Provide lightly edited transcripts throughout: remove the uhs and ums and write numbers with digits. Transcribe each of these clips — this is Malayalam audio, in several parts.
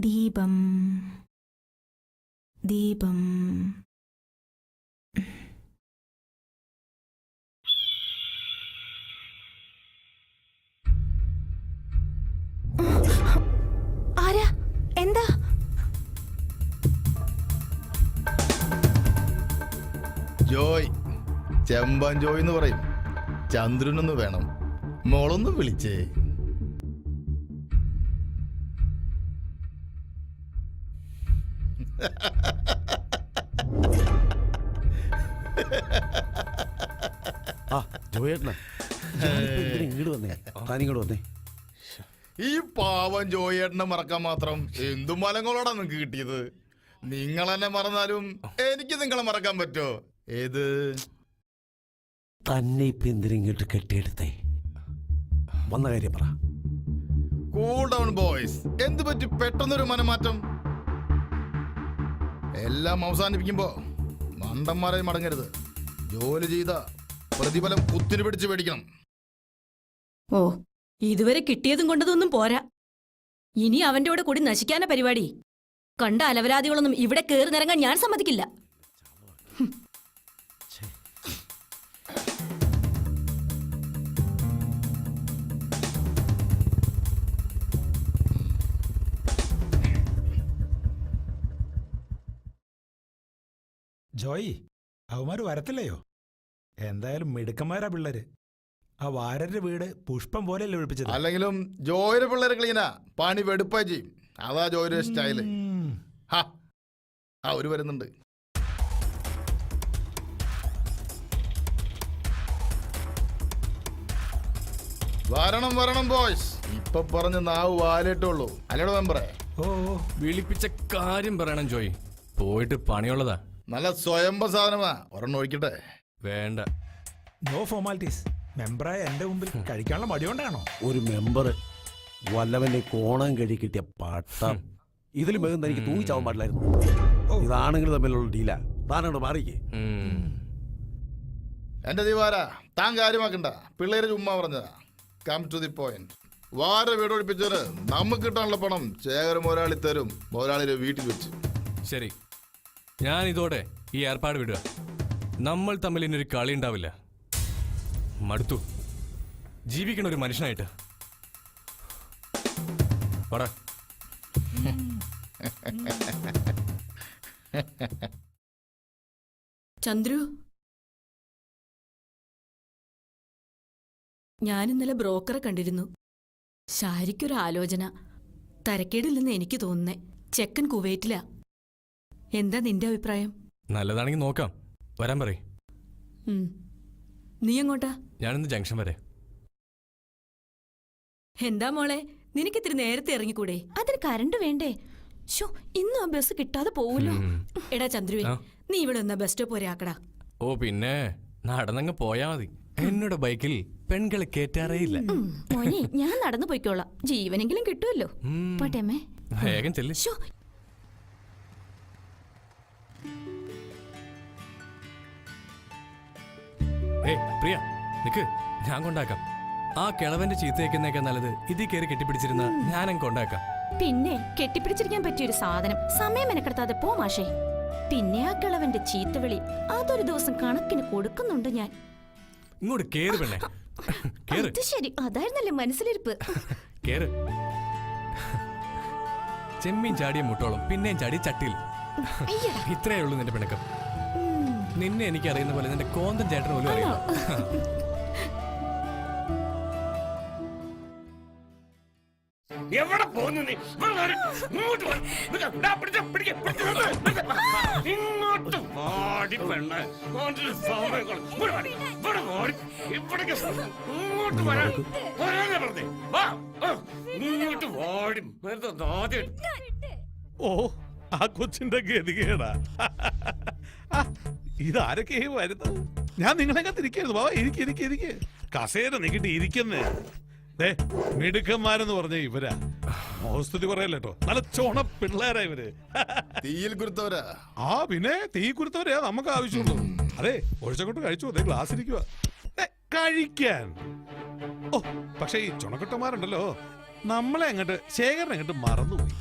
ദീപം ദീപം ആരാ? എന്താ? ജോയ്, ചെമ്പൻ ജോയ് എന്ന് പറയും. ചന്ദ്രനൊന്ന് വേണം, മോളൊന്ന് വിളിച്ചേ. ഇങ്ങോട്ട് വന്നേ, താനിങ്ങോട്ട് വന്നേ. ഈ പാവം ജോയേട്ടനെ മറക്കാൻ മാത്രം എന്തു മലങ്ങളോടാ നിങ്ങക്ക് കിട്ടിയത്? നിങ്ങൾ എന്നെ മറന്നാലും എനിക്ക് നിങ്ങളെ മറക്കാൻ പറ്റോ? ഏത് തന്നെ ഇപ്പൊ എന്തിനിങ്ങോട്ട് കെട്ടിയെടുത്തേ? വന്ന കാര്യം പറ. Cool down boys. എന്ത് പറ്റി പെട്ടെന്നൊരു മനമാറ്റം? എല്ലാം അവസാനിപ്പിക്കുമ്പോ മണ്ടന്മാരെ മടങ്ങരുത്. ജോലി ചെയ്ത പ്രതിഫലം കുത്തിനു പിടിച്ച് മേടിക്കണം. ഓ, ഇതുവരെ കിട്ടിയതും കൊണ്ടതൊന്നും പോരാ. ഇനി അവന്റെ കൂടെ കൂടി നശിക്കാന പരിപാടി. കണ്ട അലവരാദികളൊന്നും ഇവിടെ കേറി നിറങ്ങാൻ ഞാൻ സമ്മതിക്കില്ല. ജോയി, അവന്മാര് വരത്തില്ലയോ? എന്തായാലും മിടുക്കന്മാരാ പിള്ളേര്. ആ വാരരുടെ വീട് പുഷ്പം പോലെയല്ലേ ഒഴിപ്പിച്ചത്? അല്ലെങ്കിലും ജോയിയുടെ പിള്ളേരെ ക്ലീനാ, പണി വെടുപ്പാ ചെയ്യും. അതാ ജോയിയുടെ സ്റ്റൈല്. അവര് വരുന്നുണ്ട്. വരണം വരണം ബോയ്സ്. ഇപ്പൊ പറഞ്ഞ നാവ് വാലിട്ടുള്ളൂ അല്ലേടോ മെമ്പറേ? ഓ, വിളിപ്പിച്ച കാര്യം പറയണം ജോയ്. പോയിട്ട് പണിയുള്ളതാ. നല്ല സ്വയംഭ സാധനമാ. ഒരെണ്ണം ഒഴിക്കട്ടെ? വേണ്ട, നോ ഫോർമാലിറ്റീസ്. മെമ്പറായ എന്റെ മുമ്പിൽ കഴിക്കാനുള്ള മടിയോണ്ടാണോ? ഒരു മെമ്പർ വല്ലവന്റെ കോണം കഴി കിട്ടിയ പാട്ടം. ഇതിലും വേഗം തനിക്ക് തൂങ്ങിച്ചാവാൻ പാടില്ലായിരുന്നു. ഇതാണെങ്കിൽ തമ്മിലുള്ള ഡീലാ. താനോട് മാറിക്കേ. എന്റെ ദിവാര, താൻ കാര്യമാക്കണ്ട. പിള്ളേര് ചുമ്മാ പറഞ്ഞതാ. Come to the point. വാര വീട് ഒഴിപ്പിച്ചത് നമുക്ക് കിട്ടാനുള്ള പണം ശേഖരം ഒരാളി തരും. ഒരാളിന്റെ വീട്ടിൽ വെച്ച്. ശരി, ഞാൻ ഇതോടെ ഈ ഏർപ്പാട് വിടുക. നമ്മൾ തമ്മിൽ ഇനൊരു കളി ഉണ്ടാവില്ല. മടുത്തു ജീവിക്കണ ഒരു മനുഷ്യനായിട്ട്. പറ. ചന്ദ്രു, ഞാൻ ഇന്നലെ ബ്രോക്കറെ കണ്ടിരുന്നു. ശാരിക്കൊരു ആലോചന. തരക്കേടില്ലെന്ന് എനിക്ക് തോന്നുന്നേ. ചെക്കൻ കുവൈറ്റിലാ. എന്താ നിന്റെ അഭിപ്രായം? നല്ലതാണെങ്കിൽ നോക്കാം. വരാൻ പറയ്. നീ എങ്ങോട്ടാ? ഞാനിന്ന് ജംഗ്ഷൻ വരെ. എന്താ മോളെ, നിനക്കിത്തിരി നേരത്തെ ഇറങ്ങിക്കൂടെ? അതിന് കറണ്ട് വേണ്ടേ? ഷോ, ഇന്നും ആ ബസ് കിട്ടാതെ പോവല്ലോ. എടാ ചന്ദ്രുവേ, നീ ഇവിടെ ഒന്ന് ബസ് സ്റ്റോപ്പ് വരെ ആക്കടാ. ഓ പിന്നെ, നടന്നങ്ങ് പോയാ മതി. എന്നോട് ബൈക്കിൽ പെൺകളെ കേറ്റാറേയില്ല. മോനെ, ഞാൻ നടന്നു പോയിക്കോളാം. ജീവനെങ്കിലും കിട്ടുമല്ലോ. പോട്ടേമ്മേ, വേഗം ചെല്ലു. പ്രിയ, നിക്ക്, ഞാൻ കൊണ്ടാക്കാം. ആ കിളവന്റെ ചീത്തയേക്കുന്നേക്കാൾ നല്ലത് ഇതിൽ കയറി കെട്ടിപ്പിടിച്ചിരുന്ന ഞാനങ്ങ് കൊണ്ടാക്കാം. പിന്നെ കെട്ടിപ്പിടിച്ചിരിക്കാൻ പറ്റിയൊരു സാധനം. സമയം മെനക്കെടുത്താതെ പോ മാഷേ. പിന്നെ ആ കിളവന്റെ ചീത്തവിളി അതൊരു ദിവസം കണക്കിന് കൊടുക്കുന്നുണ്ട് ഞാൻ. ഇങ്ങോട്ട് കേറ് പെണ്ണേ, കേറ്. ശരി, അതായിരുന്നല്ലേ മനസ്സിലിരിപ്പ്. കേറ്. ചെമ്മീൻ ചാടിയ മുട്ടോളം പിന്നെയും ചാടി ചട്ടിയിൽ. ഇത്രയേ ഉള്ളൂ നിന്റെ പിണക്കം. നിന്നെ എനിക്ക് അറിയുന്ന പോലെ നിന്റെ കോന്തൻ ചേട്ടൻ പോലും അറിയാം. എവിടെ പോകുന്നു നീ? ഇങ്ങോട്ട് വാടി പെണ്ണ്. ഇങ്ങോട്ട് വരാൻ പറഞ്ഞേ. ഇങ്ങോട്ട് വാടി. ഓ, ആ കൊച്ചിന്റെ ഗതികേടാ. ഇതാരൊക്കെ വരുന്നത്? ഞാൻ നിങ്ങളെ കത്തിരിക്കരുത്. ബാബാ, ഇരിക്കെ കസേര നീക്കിട്ട് ഇരിക്കുന്നേ. മിടുക്കന്മാരെന്ന് പറഞ്ഞ ഇവരാ. മോസ്തുതി പറയല്ലോ, നല്ല ചോണ പിള്ളേരാ ഇവര്. തീയിൽ കുരുത്തവരാ. ആ പിന്നെ തീ കുരുത്തവരെയാ നമുക്ക് ആവശ്യമുള്ളൂ. അതെ, ഒഴിച്ചങ്ങോട്ട് കഴിച്ചു. അതെ, ഗ്ലാസ് ഇരിക്കുക കഴിക്കാൻ. ഓ, പക്ഷെ ഈ ചുണക്കുട്ടന്മാരുണ്ടല്ലോ, നമ്മളെ അങ്ങോട്ട് ശേഖരനെ അങ്ങോട്ട് മറന്നുപോയി.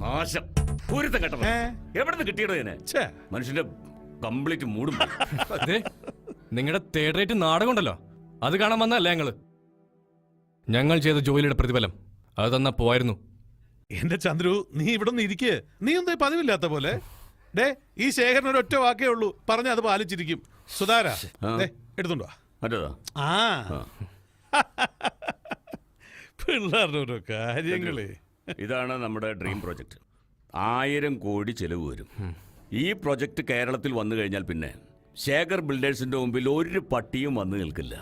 നാശം ഒരുത്തം കേട്ടോ എവിടെ നിന്ന് കിട്ടിയടോ ഇതിനെ ഛേ, മനുഷ്യന്റെ കംപ്ലീറ്റ് മൂടും അതെ നിങ്ങളുടെ തേർഡ് റേറ്റ് നാടകം ഉണ്ടല്ലോ അത് കാണാൻ വന്നല്ലേ ഞങ്ങൾ ചെയ്ത ജോലിയുടെ പ്രതിഫലം അത് തന്നാ പോവായിരുന്നു. എന്റെ ചന്ദ്രു, നീ ഇവിടെ നിന്ന് ഇരിക്കേ. നീ എന്താ പതിവില്ലാത്ത പോലെ? ഡേ, ഈ ശേഖരൻ ഒരു ഒറ്റ വാക്കേ ഉള്ളൂ, പറഞ്ഞ അത് പാലിച്ചിരിക്കും. സുധാര, ദേ, എടുത്തുണ്ടോ? മറ്റേതാ ആ പിള്ളേരുടെ ഓരോ കാര്യങ്ങളേ. ഇതാണ് നമ്മുടെ ഡ്രീം പ്രോജക്റ്റ്. 1000 കോടി ചെലവ് വരും. ഈ പ്രോജക്റ്റ് കേരളത്തിൽ വന്നു കഴിഞ്ഞാൽ പിന്നെ ശേഖർ ബിൽഡേഴ്സിന്റെ മുമ്പിൽ ഒരു പട്ടിയും വന്നു നിൽക്കില്ല.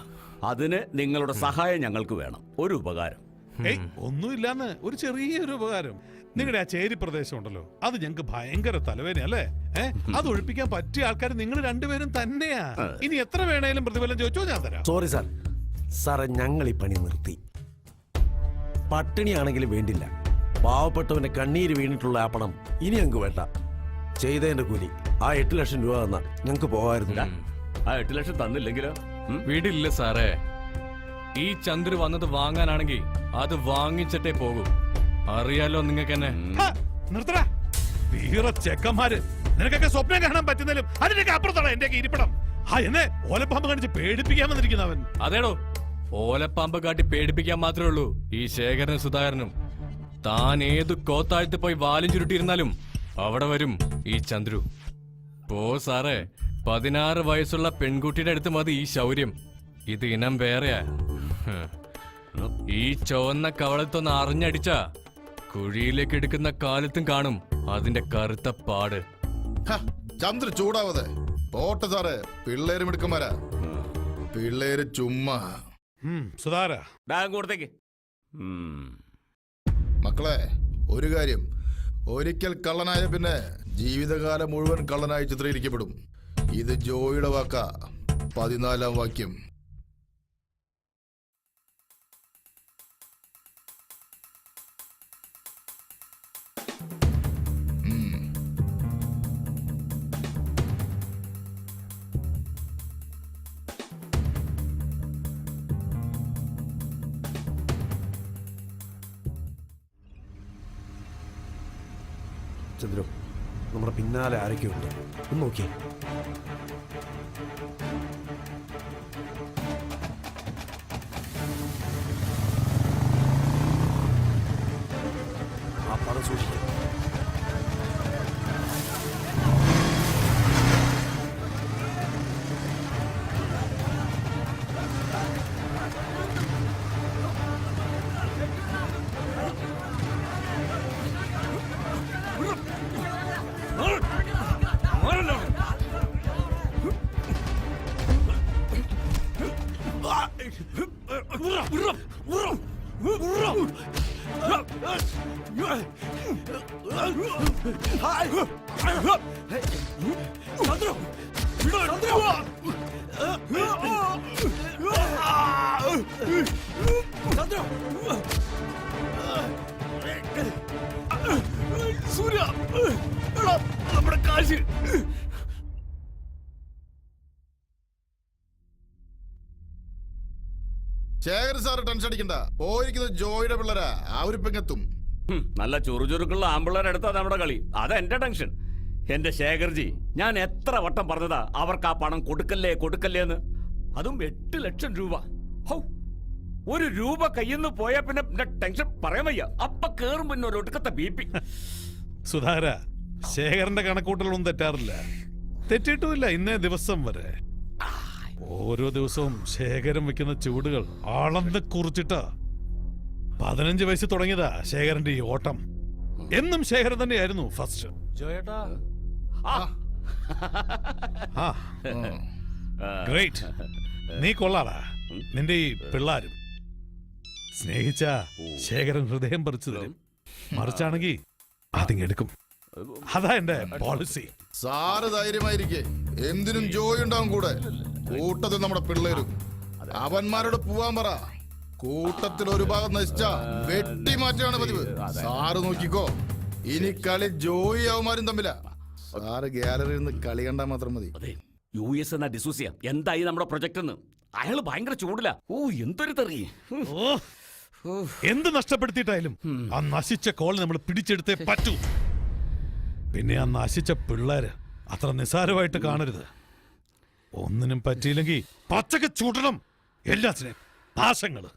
അതിന് നിങ്ങളുടെ സഹായം ഞങ്ങൾക്ക് വേണം. ഒരു ഉപകാരം. ഏയ്, ഒന്നുമില്ലാന്ന്, ഒരു ചെറിയൊരു ഉപകാരം. നിങ്ങളുടെ ആ ചേരി പ്രദേശം ഉണ്ടല്ലോ, അത് ഞങ്ങൾക്ക് ഭയങ്കര തലവേദന അല്ലേ? അത് ഒഴിപ്പിക്കാൻ പറ്റിയ ആൾക്കാർ നിങ്ങൾ രണ്ടുപേരും തന്നെയാ. ഇനി എത്ര വേണേലും പ്രതിഫലം ചോദിച്ചോ, ഞാൻ തരാം. Sorry sir. സാറേ, ഞങ്ങൾ ഈ പണി നിർത്തി. പട്ടിണിയാണെങ്കിലും വേണ്ടില്ല. പാവപ്പെട്ടവന്റെ കണ്ണീര് വീണിട്ടുള്ള ആ പണം ഇനി ഞങ്ങൾക്ക് വേണ്ട. ചെയ്തതിന്റെ കൂലി ആ 8 ലക്ഷം രൂപ തന്നാ ഞങ്ങൾക്ക് പോകാമായിരുന്നില്ല. ആ 8 ലക്ഷം തന്നില്ലെങ്കിലോ? വീടില്ല സാറേ. ഈ ചന്ദ്രു വന്നത് വാങ്ങാനാണെങ്കിൽ അത് വാങ്ങിച്ചിട്ടേ പോകൂ. അറിയാലോ നിങ്ങൾക്ക് എന്നെ. നിർത്തടാ, വീറ ചെക്കന്മാര്. നിനക്കൊക്കെ സ്വപ്നം കാണാൻ പറ്റുന്നതിലും അതിനൊക്കെ അപ്പുറത്താണ് എന്റെ ഇരിപ്പിടം. എന്നെ ഓലപ്പാമ്പ് കാണിച്ച് പേടിപ്പിക്കാൻ വന്നിരിക്കുന്നവൻ. അതേടോ, ഓലപ്പാമ്പ് കാട്ടി പേടിപ്പിക്കാൻ മാത്രമേ ഉള്ളൂ ഈ ശേഖരനും സുധാകരനും. താൻ ഏത് കോത്താഴ്ത്ത് പോയി വാലും ചുരുട്ടിയിരുന്നാലും അവിടെ വരും ഈ ചന്ദ്രു. പോ സാറേ, 16 വയസ്സുള്ള പെൺകുട്ടിയുടെ അടുത്ത് മതി ഈ ശൗര്യം. ഇത് ഇനം വേറെയാ. ഈ ചുവന്ന കവളത്തൊന്ന് അറിഞ്ഞടിച്ച കുഴിയിലേക്ക് എടുക്കുന്ന കാലത്തും കാണും അതിന്റെ കറുത്ത പാട്. ചന്ദ്ര ചൂടാവതെ പോട്ടെ സാറേ. പിള്ളേരും എടുക്കമാരാ. പിള്ളേര് ചുമ്മാ. സുധാര, ബാങ്ക് കൊടുത്തേക്ക്. മക്കളെ, ഒരു കാര്യം, ഒരിക്കൽ കള്ളനായ പിന്നെ ജീവിതകാലം മുഴുവൻ കള്ളനായി ചിത്രീകരിക്കപ്പെടും. ഇത് ജോയിയുടെ വാക്ക. 14-ാം വാക്യം. ചന്ദ്രു, നമ്മുടെ പിന്നാലെ ആരൊക്കെയുണ്ട് ഒന്ന് നോക്കിയേ. ആ പണം സൂക്ഷിക്കാം. സൂര്യ, നമ്മുടെ കാശ്. ശേഖർ സാറ് ടെൻഷൻ അടിക്കണ്ട. പോയിരിക്കുന്നത് ജോയിയുടെ പിള്ളേരാ. അവരിപ്പെങ്ങെത്തും. നല്ല ചുറുചുറുക്കുള്ള ആമ്പിള്ളേരെടുത്താ നമ്മുടെ കളി. അതാ എന്റെ ടെൻഷൻ. എന്റെ ശേഖർജി, ഞാൻ എത്ര വട്ടം പറഞ്ഞതാ അവർക്ക് ആ പണം കൊടുക്കല്ലേ കൊടുക്കല്ലേ എന്ന്. അതും 8 ലക്ഷം രൂപ. ഹൗ, 1 രൂപ കയ്യിന്ന് പോയാ പിന്നെ ടെൻഷൻ പറയാൻ വയ്യ. അപ്പ കേറും പിന്നെ ഒരു ഒടുക്കത്തെ BP. സുധാര, ശേഖരന്റെ കണക്കൂട്ടലൊന്നും തെറ്റാറില്ല. തെറ്റിയിട്ടുമില്ല ഇന്നേ ദിവസം വരെ. ഓരോ ദിവസവും ശേഖരൻ വെക്കുന്ന ചൂടുകൾ അളന്ന് കുറിച്ചിട്ടാ. 15 വയസ്സ് തുടങ്ങിയതാ ശേഖരന്റെ ഈ ഓട്ടം. എന്നും ശേഖരൻ തന്നെയായിരുന്നു ഫസ്റ്റ്. ഗ്രേറ്റ്, നീ കൊള്ളാടാ. നിന്റെ ഈ പിള്ളാരും സ്നേഹിച്ച ശേഖരൻ ഹൃദയം പറിച്ചു തരും. മറിച്ചാണെങ്കി അതിങ്ങെടുക്കും. അതാ എന്റെ പോളിസി. സാറ് ധൈര്യമായിരിക്കേ. എന്തിനും ജോയി ഉണ്ടാവും കൂടെ. കൂട്ടത്തിൽ നമ്മുടെ പിള്ളേരും. അവന്മാരോട് പോവാൻ പറ. കൂട്ടത്തിൽ ഒരു ഭാഗം നശിച്ച വെട്ടിമാറ്റാണ് പതിവ്. സാറ് നോക്കിക്കോ. ഇനി കളി ജോയി അവന്മാരും തമ്മിലാ. സാറ് ഗാലറിയിൽ നിന്ന് കളി കണ്ടാൽ മാത്രം മതി. US എന്ന ഡിസൂസിയ എന്തായി നമ്മുടെ പ്രൊജക്ട് എന്ന്. അയാള് ഭയങ്കര ചൂടില്ല. ഓ, എന്തൊരു തെറി. എന്ത് നഷ്ടപ്പെടുത്തിയിട്ടായാലും ആ നശിച്ച കോൾ നമ്മൾ പിടിച്ചെടുത്തേ പറ്റൂ. പിന്നെ ആ നശിച്ച പിള്ളേര് അത്ര നിസ്സാരമായിട്ട് കാണരുത്. ഒന്നിനും പറ്റിയില്ലെങ്കിൽ പച്ചക്ക് ചൂടണം എല്ലാത്തിനെയും നാശങ്ങള്.